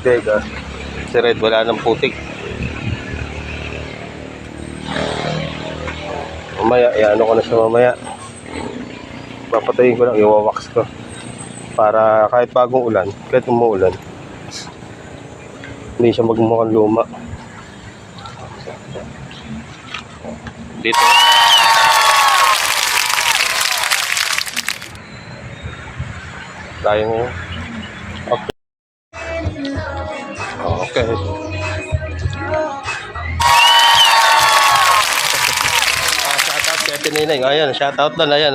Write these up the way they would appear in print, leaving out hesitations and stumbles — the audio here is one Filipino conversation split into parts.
bodega. Si Red wala ng putik. Mamaya, ano ko na siya mamaya. Papatayin ko lang, iwawax ko. Para kahit bagong ulan, kahit umuulan, hindi siya magmukhang luma. Dito. Tayo ngayon. Okay. Okay. Shoutout kay Tinineng. Ayan, shoutout doon. Ayan,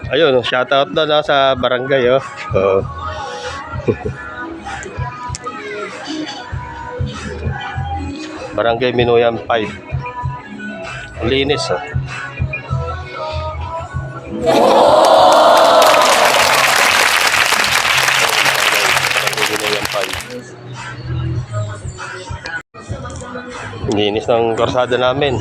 ayun, shoutout doon sa barangay. Barangay Minoyan 5. Ang linis. Linis ng karsada namin.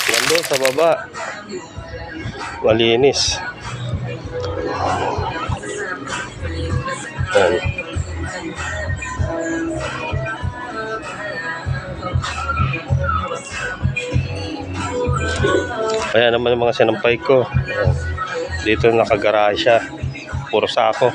Nandun sa baba, malinis. Ayan. Ayan naman ang mga sinampay ko. Ayan. Dito nakagarahe siya. Puro sako.